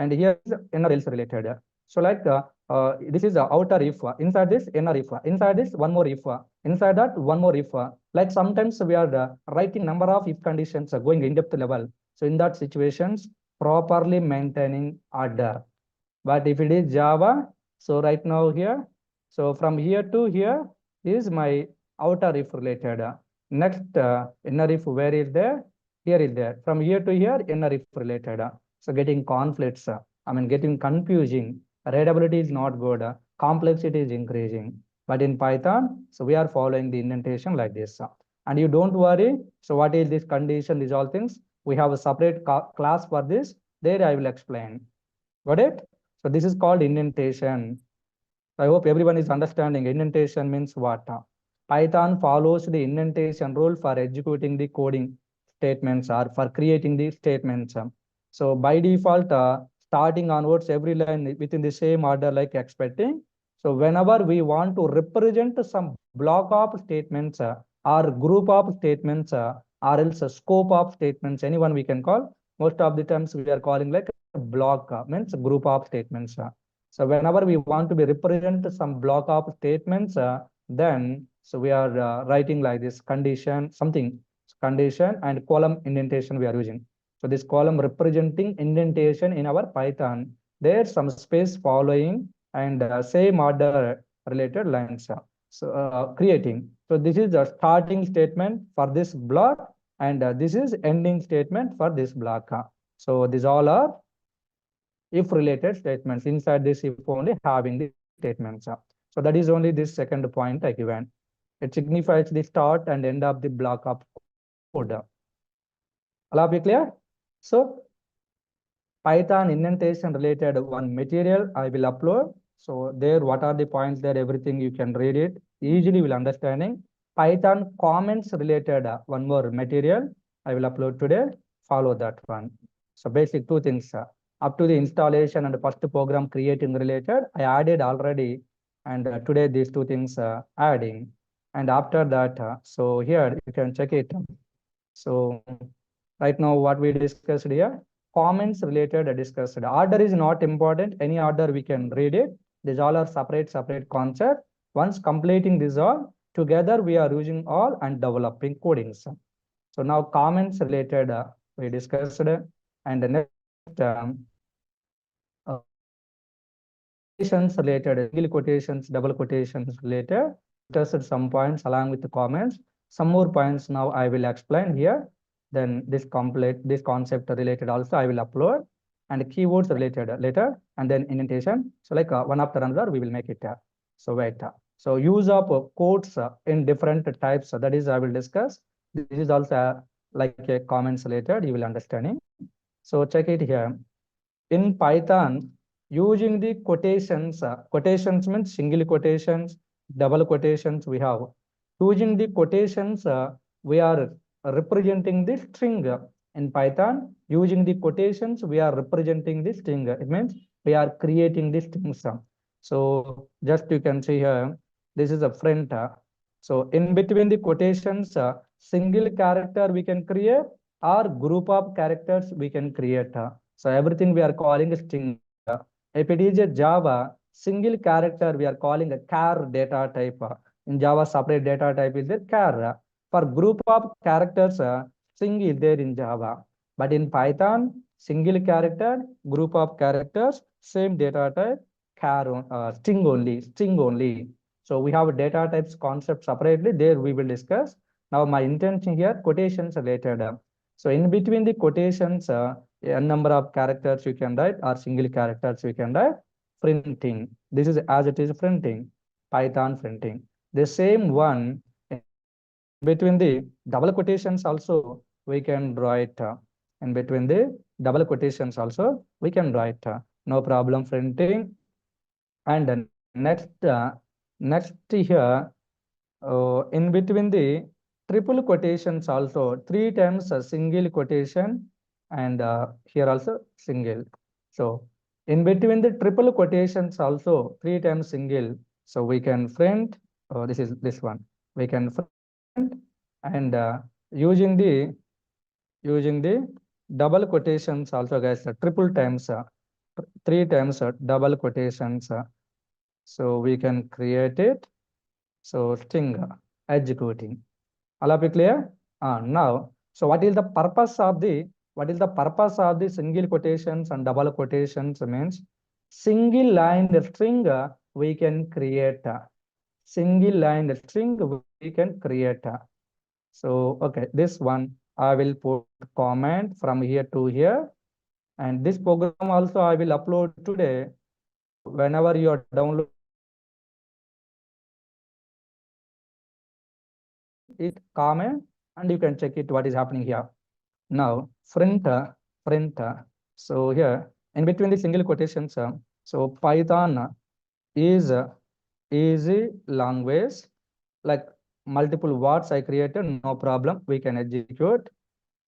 And here is inner else related. So like this is the outer if, inside this inner if, inside this one more if, inside that one more if. Like sometimes we are writing number of if conditions going in depth level. So in that situations, properly maintaining order. But if it is Java, so right now here, so from here to here is my outer if related. Next inner if, where is there? Here is there. From here to here, inner if related. So getting conflicts, I mean getting confusing. Readability is not good. Complexity is increasing. But in Python, so we are following the indentation like this. And you don't worry. So what is this condition? These all things. We have a separate class for this. There I will explain. Got it? So this is called indentation. I hope everyone is understanding. Indentation means what? Python follows the indentation rule for executing the coding statements or for creating the statements. So by default, starting onwards, every line within the same order like expecting. So whenever we want to represent some block of statements or group of statements or else a scope of statements, anyone we can call. Most of the times we are calling like a block, means group of statements. So whenever we want to be represent some block of statements, then so we are writing like this condition, something condition and column indentation we are using. So this column representing indentation in our Python, there's some space following and same order related lines. So creating. So this is the starting statement for this block, and this is ending statement for this block. So these all are if related statements. Inside this if only having the statements. So that is only this second point I given. It signifies the start and end of the block of code. All of you clear? So Python indentation related one material I will upload. So there, what are the points there? Everything you can read it easily will understanding. Python comments related one more material I will upload today. Follow that one. So basic two things. Up to the installation and first program creating related, I added already, and today these two things adding. And after that, so here you can check it. So right now what we discussed here, comments related discussed. Order is not important. Any order we can read it. These all are separate concept. Once completing this all, together we are using all and developing codings. So now comments related we discussed, and the next uh, quotations related, single quotations, double quotations related, discussed some points along with the comments. Some more points now I will explain here. Then this concept related also I will upload, and keywords related later, and then indentation. So like one after another we will make it. So wait. So use of quotes in different types. That is I will discuss. This is also like a comments related. You will understanding. So check it here. In Python, using the quotations, quotations means single quotations, double quotations we have. Using the quotations, we are representing the string. In Python, using the quotations, we are representing the string. It means we are creating the strings. So just you can see here, this is a friend. So in between the quotations, single character we can create, or group of characters we can create. So everything we are calling a string. If it is a Java, single character we are calling a char data type. In Java, separate data type is there char. For group of characters, string is there in Java. But in Python, single character, group of characters, same data type, char, string only. So we have data types concept separately. There we will discuss. Now my intention here, quotations related. So in between the quotations, a number of characters you can write, or single characters you can write. Printing. This is as it is printing. Python printing. The same one between the double quotations also we can write. In between the double quotations also we can write. No problem printing. And next here, in between the triple quotations also, 3 times a single quotation, and here also single. So in between the triple quotations also, 3 times single. So we can print, this is this one, we can print, and using the double quotations also, guys, triple times, 3 times double quotations. So we can create it. So string executing. All of it clear? Now, so what is the purpose of the single quotations and double quotations? Means single line string we can create. Single line string we can create. So okay, this one I will put comment from here to here, and this program also I will upload today. Whenever you are downloading it, comment, and you can check it what is happening here. Now print. So here in between the single quotations, so Python is easy language, like multiple words I created, no problem, we can execute.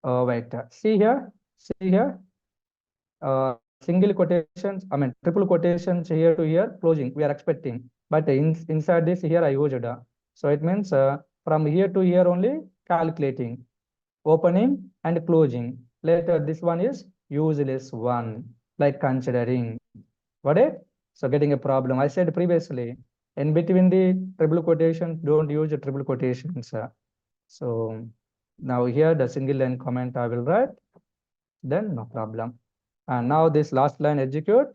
Wait, see here, single quotations, I mean triple quotations here to here, closing we are expecting, but inside this here I used. So it means from here to here only calculating, opening and closing. Later this one is useless one, like considering. Got it? So getting a problem. I said previously, in between the triple quotations, don't use the triple quotations. So now here the single line comment I will write, then no problem. And now this last line execute,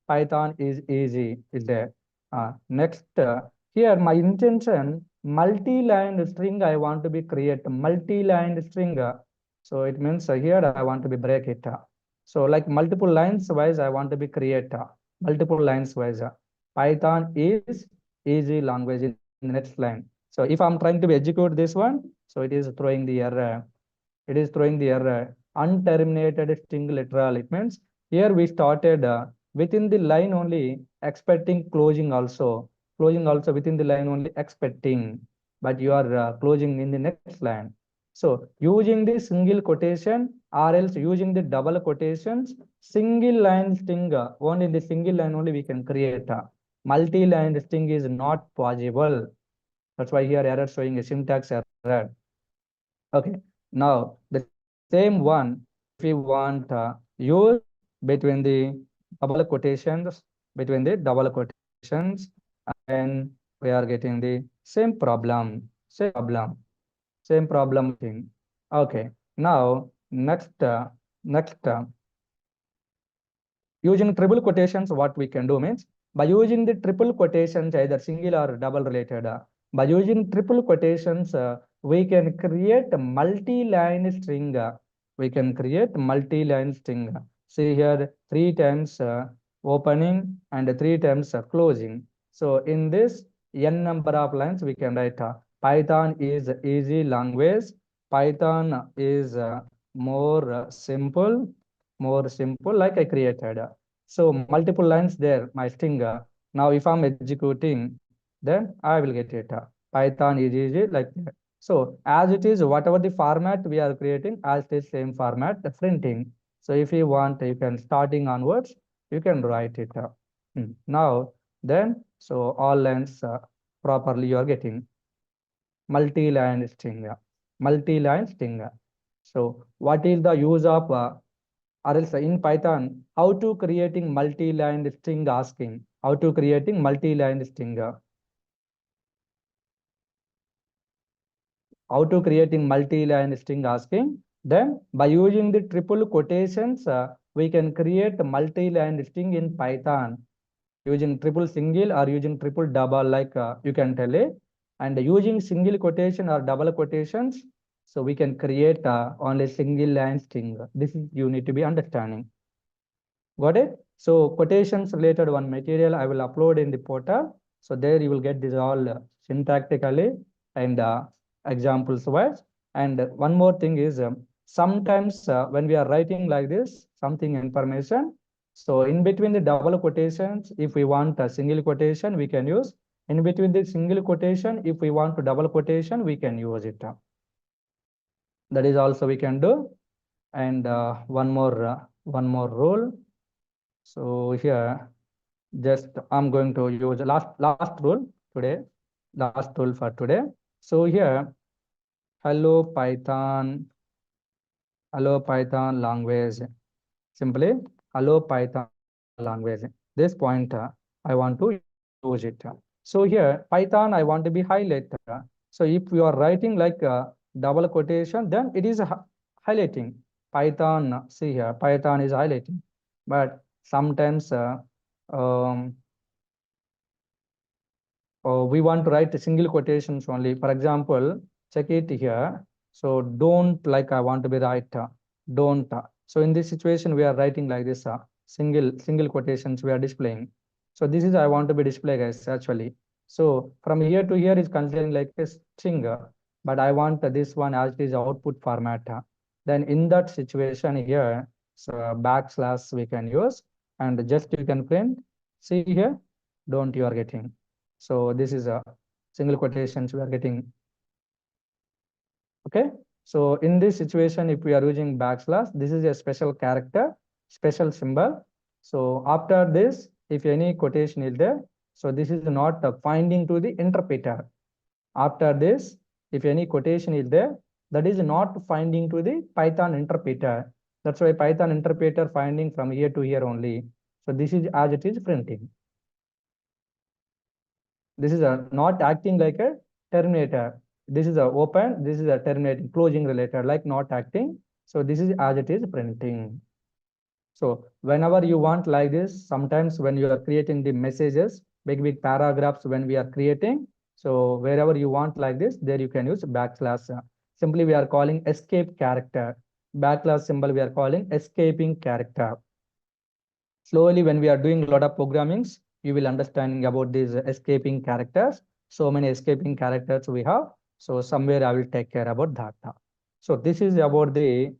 Python is easy is there. Next, here my intention, multi-line string I want to be create, multi-line string. So it means here I want to be break it. So like multiple lines wise I want to be create, multiple lines wise. Python is easy language in the next line. So if I'm trying to execute this one, so it is throwing the error. It is throwing the error. unterminated string literal. It means here we started within the line only expecting closing also within the line only expecting, but you are closing in the next line. So using the single quotation or else using the double quotations, single line string, only in the single line only we can create. Multi-line string is not possible. That's why here error showing a syntax error. Okay, now the same one, if we want use between the double quotations, and we are getting the same problem, same problem thing. Okay, now next using triple quotations, what we can do means by using the triple quotations, either single or double related, by using triple quotations, we can create a multi-line string. We can create multi-line string. See here, 3 times opening and 3 times closing. So in this n number of lines, we can write Python is easy language. Python is more simple like I created. So multiple lines there, my string. Now if I'm executing, then I will get it. Python is easy like that. So as it is, whatever the format we are creating, as it is same format, the printing. So if you want, you can starting onwards, you can write it. Now, then, so all lines properly you are getting multi-line string, multi-line string. So what is the use of or else in Python, how to creating multi-line string asking, how to creating multi-line string, how to creating multi-line string asking. Then by using the triple quotations, we can create multi-line string in Python using triple single or using triple double, like you can tell it. And using single quotation or double quotations, so we can create only single line string. This is you need to be understanding. Got it? So quotations related one material I will upload in the portal. So there you will get this all syntactically and examples wise. And one more thing is sometimes when we are writing like this, something information. So in between the double quotations, if we want a single quotation, we can use. In between the single quotation, if we want to double quotation, we can use it. That is also we can do. And one more rule. So here, just I'm going to use last rule today, last rule for today. So here, hello Python language. Simply hello Python language. This point I want to use it. So here Python I want to be highlighted. So if you are writing like double quotation, then it is highlighting. Python, see here, Python is highlighting. But sometimes we want to write single quotations only. For example, check it here. So don't, like I want to be write don't. So in this situation, we are writing like this single quotations we are displaying. So this is I want to be display, guys, actually. So from here to here is considering like a string, but I want this one as it is output format. Then in that situation here, so backslash we can use, and just you can print. See here, don't you are getting. So this is a single quotations we are getting. Okay. So in this situation, if we are using backslash, this is a special character, special symbol. So after this, if any quotation is there, so this is not finding to the interpreter. After this, if any quotation is there, that is not finding to the Python interpreter. That's why Python interpreter finding from here to here only. So this is as it is printing. This is a not acting like a terminator. This is a open, this is a terminating, closing related, like not acting. So this is as it is printing. So whenever you want like this, sometimes when you are creating the messages, big paragraphs when we are creating, so wherever you want like this, there you can use backslash. Simply we are calling escape character. Backslash symbol we are calling escaping character. Slowly when we are doing a lot of programmings, you will understanding about these escaping characters. So many escaping characters we have. So somewhere I will take care about that. So this is about the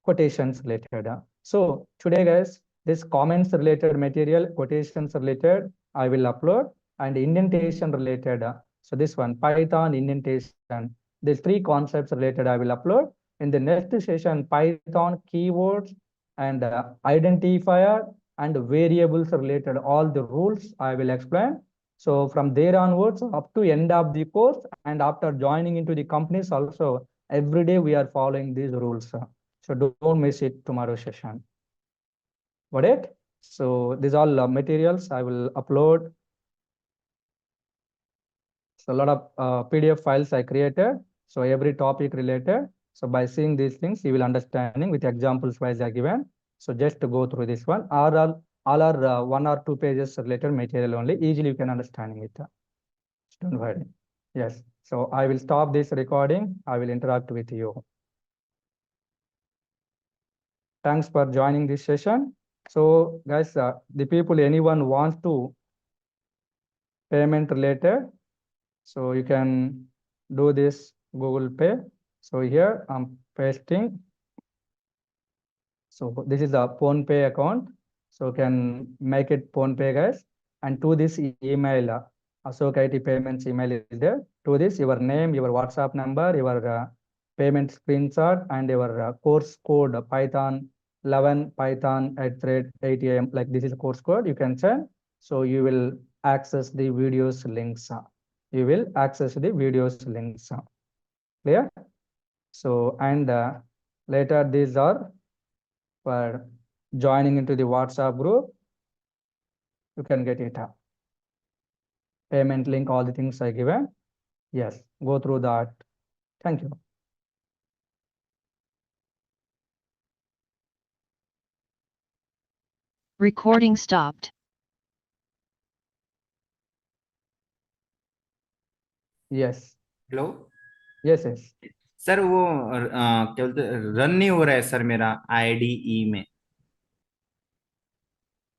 quotations related. So today, guys, this comments related material, quotations related, I will upload, and indentation related. So this one, Python indentation, these three concepts related I will upload. In the next session, Python keywords and identifier and variables related, all the rules I will explain. So from there onwards, up to end of the course, and after joining into the companies also, every day we are following these rules. So don't miss it tomorrow session. Got it? So these all materials I will upload. So a lot of PDF files I created. So every topic related. So by seeing these things, you will understanding with examples wise I given. So just to go through this one, all are 1 or 2 pages related material only. Easily you can understanding it. Don't worry. Yes. So I will stop this recording. I will interact with you. Thanks for joining this session. So guys, the people, anyone wants to payment related, so you can do this Google Pay. So here I'm pasting. So this is a PhonePe account. So you can make it PhonePe, guys. And to this email, Ashok IT Payments email is there. To this, your name, your WhatsApp number, your payment screenshot, and your course code Python 11 Python @8am. Like this is a course code you can send. So you will access the videos links. You will access the videos links. Clear? So and later these are for joining into the WhatsApp group. You can get it. Payment link, all the things I given. Yes, go through that. Thank you. Recording stopped. Yes. Hello Yes, yes. Sir वो क्या बोलते run नहीं हो रहा है sir मेरा IDE में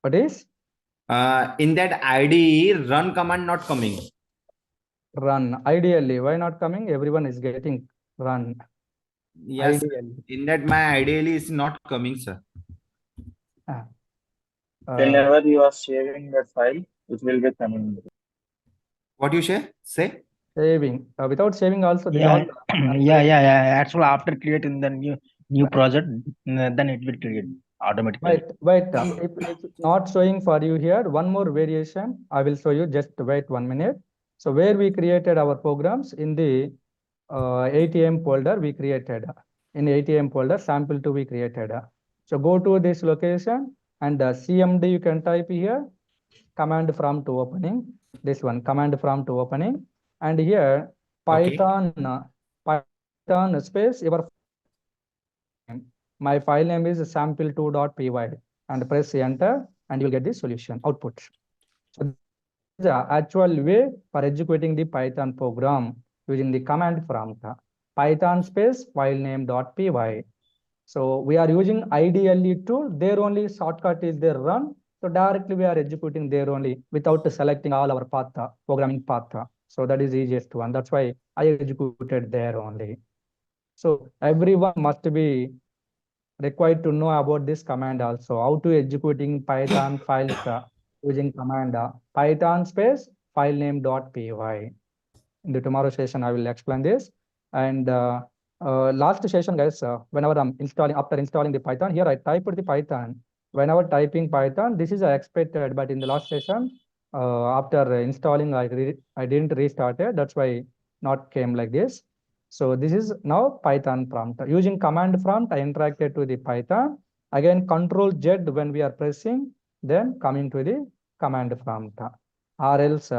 What is? In that IDE run command not coming. Run. Ideally, why not coming? Everyone is getting run. Yes, Ideally. in that my ideally is not coming, sir. Whenever you are saving that file, it will be coming. What you say? Saving. Without saving also, they Yeah, all. yeah. Actually, after creating the new project, then it will create automatically. Wait. If it's not showing for you here, one more variation I will show you. Just wait 1 minute. So where we created our programs in the ATM folder, we created in ATM folder sample2 we created. So go to this location and CMD you can type here, command prompt opening, this one command prompt opening, and here Python Python space your my file name is sample2.py and press enter and you'll get the solution output. So this is the actual way for executing the Python program using the command prompt Python space file name.py. So we are using IDLE tool. There only shortcut is there run. So directly we are executing there only without selecting all our path, programming path. So that is easiest one. That's why I executed there only. So everyone must be required to know about this command also, how to executing Python files using command Python space file name.py. In the tomorrow session, I will explain this. And last session, guys, whenever I'm after installing the Python, here I typed the Python. Whenever typing Python, this is expected, but in the last session, after installing, I didn't restart it. That's why not came like this. So this is now Python prompt. Using command prompt, I interacted to the Python. Again, Control Z when we are pressing, then coming to the command prompt. Or else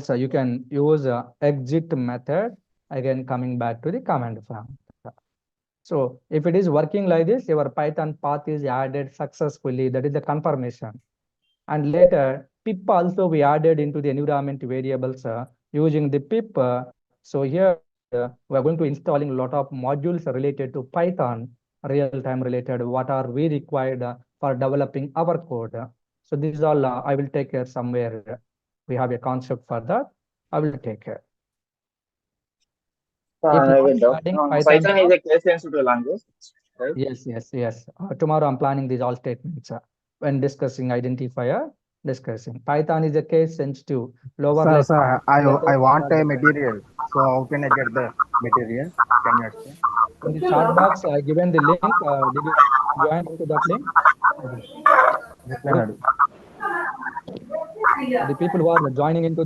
you can use exit method, again coming back to the command prompt. So if it is working like this, your Python path is added successfully. That is the confirmation. And later, pip also we added into the environment variables using the pip. So here we are going to installing a lot of modules related to Python, real-time related, what are we required for developing our code. So this is all I will take care somewhere. We have a concept for that. I will take care. If I not will doubt. regarding Python is a case sensitive language, right? yes. Tomorrow I'm planning these all statements when discussing identifier, discussing. Python is a case sensitive, lower Sir, level. sir, I want a material. So how can I get the material? Can you explain? In the chat box, I given the link. Did you join into that link? Just let me know. The people who are joining into